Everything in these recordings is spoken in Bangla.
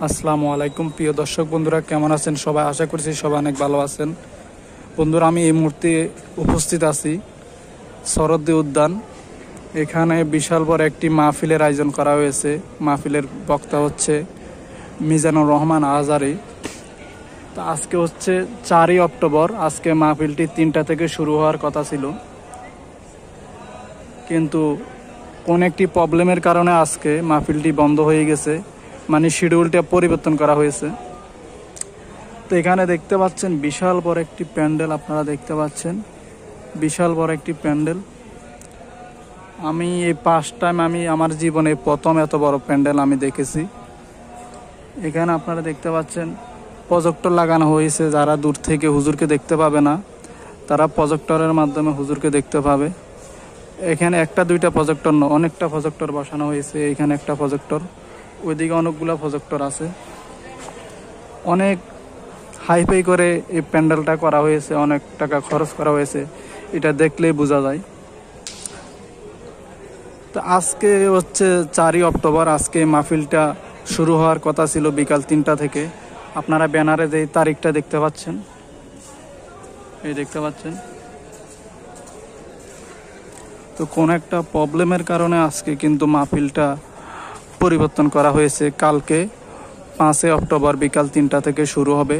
আসসালামু আলাইকুম প্রিয় দর্শক বন্ধুরা, কেমন আছেন সবাই? আশা করছি সবাই অনেক ভালো আছেন। বন্ধুরা, আমি এই মুহূর্তে উপস্থিত আছি শরদ্দি উদ্যান। এখানে বিশাল বড় একটি মাহফিলের আয়োজন করা হয়েছে। মাহফিলের বক্তা হচ্ছে মিজানুর রহমান আজহারী। তো আজকে হচ্ছে 4ই অক্টোবর। আজকে মাহফিলটি 3টা থেকে শুরু হওয়ার কথা ছিল, কিন্তু কোন একটি প্রবলেমের কারণে আজকে মাহফিলটি বন্ধ হয়ে গেছে, মানে শিডিউলটা পরিবর্তন করা হয়েছে। তো এখানে দেখতে পাচ্ছেন বিশাল বড় একটি প্যান্ডেল, আপনারা দেখতে পাচ্ছেন বিশাল বড় একটি প্যান্ডেল। আমি এই ফার্স্ট টাইম, আমি আমার জীবনে প্রথম এত বড় প্যান্ডেল আমি দেখেছি। এখানে আপনারা দেখতে পাচ্ছেন প্রজেক্টর লাগানো হয়েছে। যারা দূর থেকে হুজুরকে দেখতে পাবে না, তারা প্রজেক্টরের মাধ্যমে হুজুরকে দেখতে পাবে। এখানে একটা দুইটা প্রজেক্টর নয়, অনেকটা প্রজেক্টর বসানো হয়েছে। এখানে একটা প্রজেক্টর, ওইদিকে অনেকগুলো প্রজেক্টর আছে। অনেক হাইফাই করে এই প্যান্ডেলটা করা হয়েছে, অনেক টাকা খরচ করা হয়েছে, এটা দেখলেই বোঝা যায়। তো আজকে হচ্ছে 4ই অক্টোবর। আজকে মাহফিলটা শুরু হওয়ার কথা ছিল বিকাল 3টা থেকে। আপনারা ব্যানারে যে তারিখটা দেখতে পাচ্ছেন, এই দেখতে পাচ্ছেন। তো কোন একটা প্রবলেমের কারণে আজকে কিন্তু মাহফিলটা পরিবর্তন করা হয়েছে। কালকে 5 অক্টোবর বিকাল 3টা থেকে শুরু হবে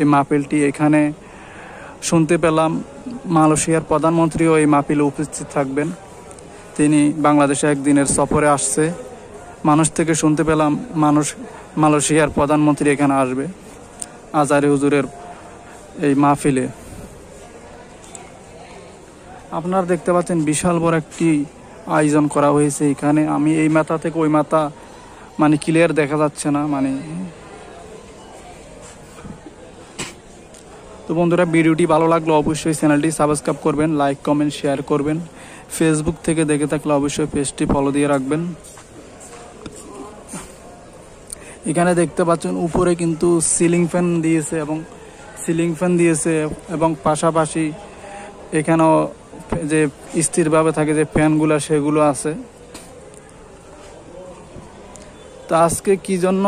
এই মাহফিলটি। এখানে শুনতে পেলাম মালয়েশিয়ার প্রধানমন্ত্রীও এই মাহফিলে উপস্থিত থাকবেন। তিনি বাংলাদেশে একদিনের সফরে আসছে। মানুষ থেকে শুনতে পেলাম মালয়েশিয়ার প্রধানমন্ত্রী এখানে আসবে আজহারী হুজুরের এই মাহফিলে। আপনারা দেখতে পাচ্ছেন বিশাল বড় একটি আয়োজন করা হয়েছে এখানে। আমি এই মাথা থেকে ওই মাথা মানে ক্লিয়ার দেখা যাচ্ছে না। তো বন্ধুরা, ভিডিওটি ভালো লাগলে অবশ্যই চ্যানেলটি সাবস্ক্রাইব করবেন, লাইক কমেন্ট শেয়ার করবেন। ফেসবুক থেকে দেখে থাকলে অবশ্যই পেজটি ফলো দিয়ে রাখবেন। এখানে দেখতে পাচ্ছেন উপরে কিন্তু সিলিং ফ্যান দিয়েছে এবং পাশাপাশি এখানেও যে স্থিরভাবে থাকে যে ফ্যানগুলো, সেগুলো আছে। তা আজকে কি জন্য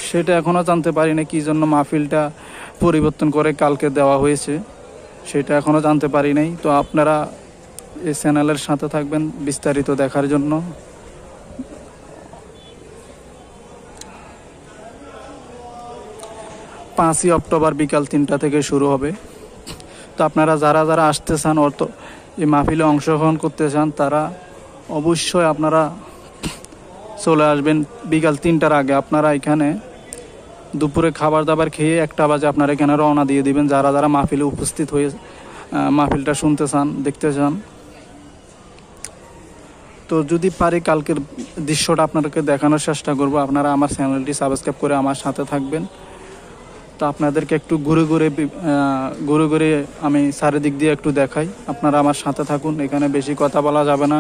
সেটা এখনো জানতে পারি না, কি জন্য মাহফিলটা পরিবর্তন করে কালকে দেওয়া হয়েছে সেটা এখনো জানতে পারি নাই। তো আপনারা এই চ্যানেলের সাথে থাকবেন বিস্তারিত দেখার জন্য। 5ই অক্টোবর বিকাল 3টা থেকে শুরু হবে। তো আপনারা যারা যারা আসতে চান, এই মাহফিলে অংশগ্রহণ করতে চান, তারা অবশ্যই আপনারা চলে আসবেন বিকাল 3টার আগে। আপনারা এখানে দুপুরে খাবার দাবার খেয়ে 1টা বাজে আপনারা এখানে রওনা দিয়ে দিবেন, যারা যারা মাহফিলে উপস্থিত হয়ে মাহফিলটা শুনতে চান, দেখতে চান। তো যদি পারি কালকের দৃশ্যটা আপনাদেরকে দেখানোর চেষ্টা করব। আপনারা আমার চ্যানেলটি সাবস্ক্রাইব করে আমার সাথে থাকবেন। তো আপনাদেরকে একটু ঘুরে ঘুরে আমি চারিদিক দিয়ে একটু দেখাই। আপনারা আমার সাথে থাকুন। এখানে বেশি কথা বলা যাবে না,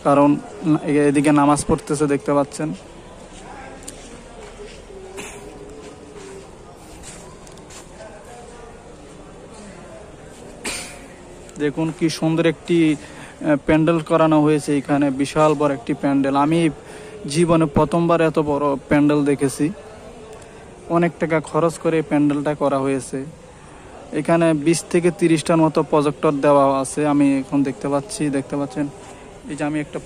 কারণ এদিকে নামাজ পড়তেছে, দেখতে পাচ্ছেন। দেখুন কি সুন্দর একটি প্যান্ডেল করানো হয়েছে এখানে, বিশাল বড় একটি প্যান্ডেল। আমি জীবনে প্রথমবার এত বড় প্যান্ডেল দেখেছি। অনেক টাকা খরচ করে প্যান্ডেলটা করা হয়েছে। এখানে 20 থেকে 30টার মতো প্রজেক্টর দেওয়া আছে। আমি এখন দেখতে পাচ্ছেন এই যে আমি একটা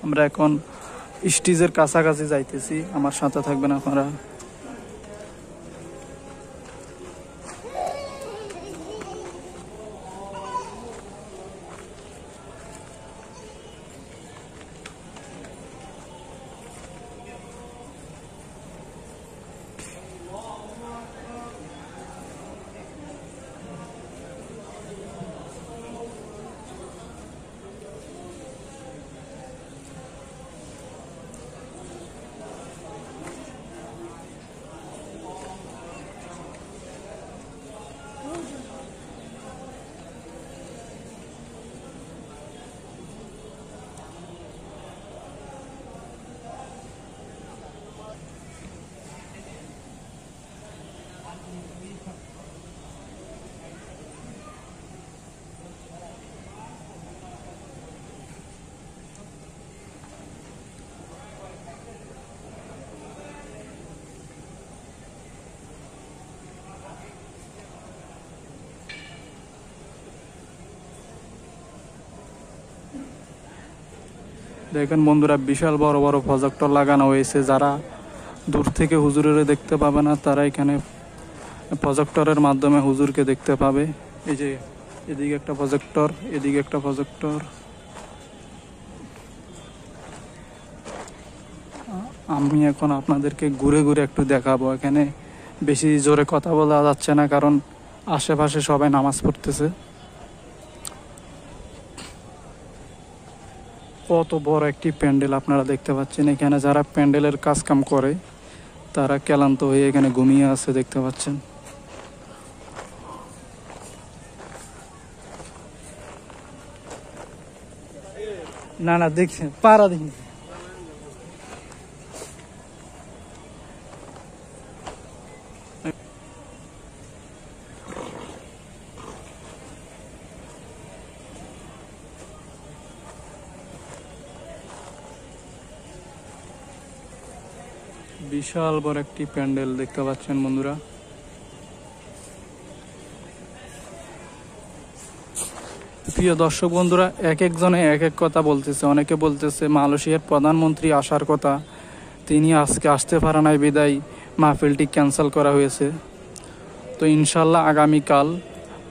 আমরা এখন স্টেজের কাছাকাছি যাইতেছি, আমার সাথে থাকবেন আপনারা। দেখেন বন্ধুরা, বিশাল বড় বড় প্রজেক্টর লাগানো হয়েছে। যারা দূর থেকে হুজুরের দেখতে পাবে না, তারা এখানে প্রজেক্টরের মাধ্যমে হুজুরকে দেখতে পাবে। এই যে এদিকে একটা প্রজেক্টর, এদিকে একটা প্রজেক্টর। আমি এখন আপনাদেরকে ঘুরে ঘুরে একটু দেখাবো। এখানে বেশি জোরে কথা বলা যাচ্ছে না, কারণ আশেপাশে সবাই নামাজ পড়তেছে। কত বড় একটি প্যান্ডেল আপনারা দেখতে পাচ্ছেন। এখানে যারা প্যান্ডেলের কাজ কাম করে তারা ক্লান্ত হয়ে এখানে ঘুমিয়ে আছে, দেখতে পাচ্ছেন। না না, দেখছেন পারা দেখি। বিশাল বড় একটি প্যান্ডেল দেখতে পাচ্ছেন বন্ধুরা। প্রিয় দর্শক বন্ধুরা, এক একজনে এক এক কথা বলতেছে। অনেকে বলতেছে মালয়েশিয়ার প্রধানমন্ত্রী আসার কথা, তিনি আজকে আসতে পারে নাই বিদায় মাহফিলটি ক্যান্সেল করা হয়েছে। তো ইনশাল্লাহ আগামীকাল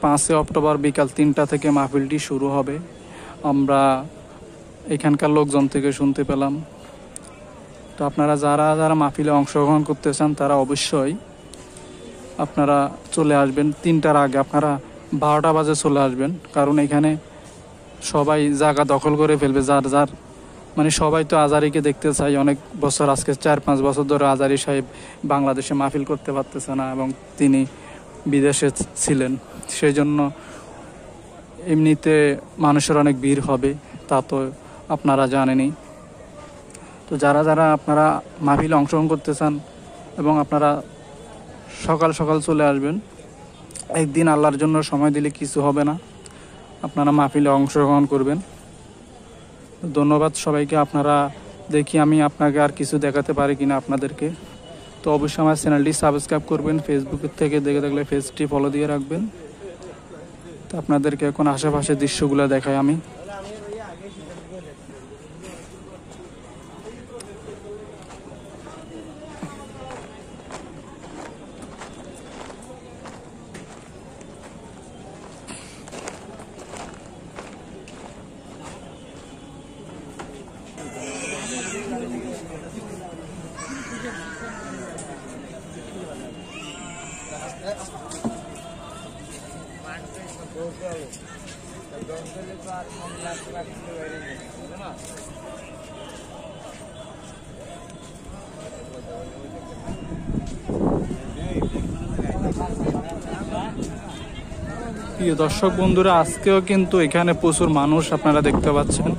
5 অক্টোবর বিকাল 3টা থেকে মাহফিলটি শুরু হবে, আমরা এখানকার লোকজন থেকে শুনতে পেলাম। তো আপনারা যারা যারা মাহফিলে অংশগ্রহণ করতে চান তারা অবশ্যই আপনারা চলে আসবেন 3টার আগে। আপনারা 12টা বাজে চলে আসবেন, কারণ এখানে সবাই জায়গা দখল করে ফেলবে। যার যার মানে সবাই তো আজারিকে দেখতে চাই অনেক বছর, আজকে 4-5 বছর ধরে আজারি সাহেব বাংলাদেশে মাহফিল করতে পারতেছে না এবং তিনি বিদেশে ছিলেন। সেই জন্য এমনিতে মানুষের অনেক ভিড় হবে, তা তো আপনারা জানেনই। তো যারা যারা আপনারা মাহফিলে অংশগ্রহণ করতে চান এবং আপনারা সকাল সকাল চলে আসবেন। একদিন আল্লাহর জন্য সময় দিলে কিছু হবে না, আপনারা মাহফিলে অংশগ্রহণ করবেন। ধন্যবাদ সবাইকে। আপনারা দেখি আমি আপনাকে আর কিছু দেখাতে পারি কিনা আপনাদেরকে। তো অবশ্যই আমার চ্যানেলটি সাবস্ক্রাইব করবেন। ফেসবুক থেকে দেখে থাকলে পেজটি ফলো দিয়ে রাখবেন। তো আপনাদেরকে এখন আশেপাশের দৃশ্যগুলো দেখাই আমি। প্রিয় দর্শক বন্ধুরা, আজকেও কিন্তু এখানে প্রচুর মানুষ আপনারা দেখতে পাচ্ছেন।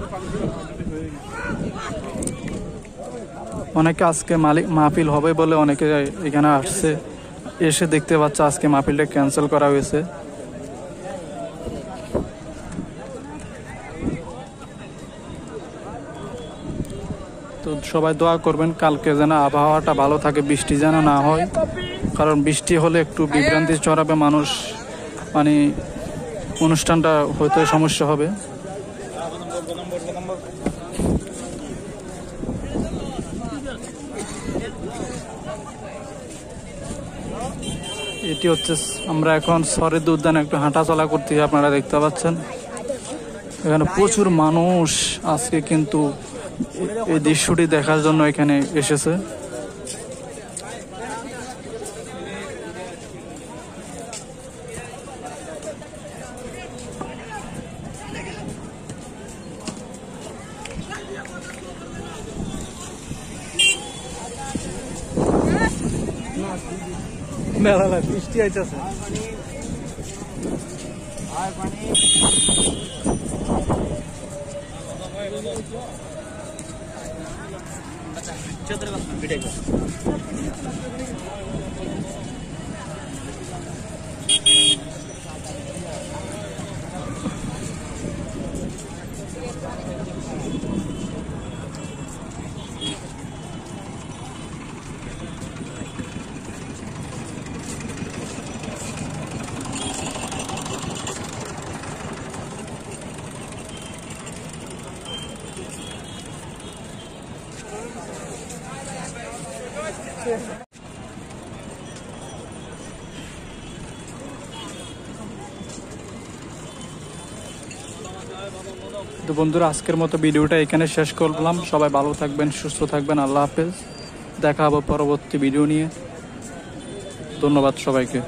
অনেকে আজকে মাহফিল হবে বলে অনেকে এখানে আসছে, এসে দেখতে পাচ্ছে আজকে মাহফিলটা ক্যান্সেল করা হয়েছে। তো সবাই দোয়া করবেন কালকে যেন আবহাওয়াটা ভালো থাকে, বৃষ্টি যেন না হয়, কারণ বৃষ্টি হলে একটু বিভ্রান্তি ছড়াবে, মানুষ মানে অনুষ্ঠানটা হয়তো সমস্যা হবে। এটি হচ্ছে, আমরা এখন শরীর উদ্যানে একটু হাঁটা চলা করতে, আপনারা দেখতে পাচ্ছেন এখানে প্রচুর মানুষ আজকে কিন্তু এই দৃশ্যটি দেখার জন্য এখানে এসেছে। মেলা বৃষ্টি আইতেছে। তো বন্ধুরা, আজকের মতো ভিডিওটা এখানে শেষ করলাম। সবাই ভালো থাকবেন, সুস্থ থাকবেন। আল্লাহ হাফেজ। দেখা হবে পরবর্তী ভিডিও নিয়ে। ধন্যবাদ সবাইকে।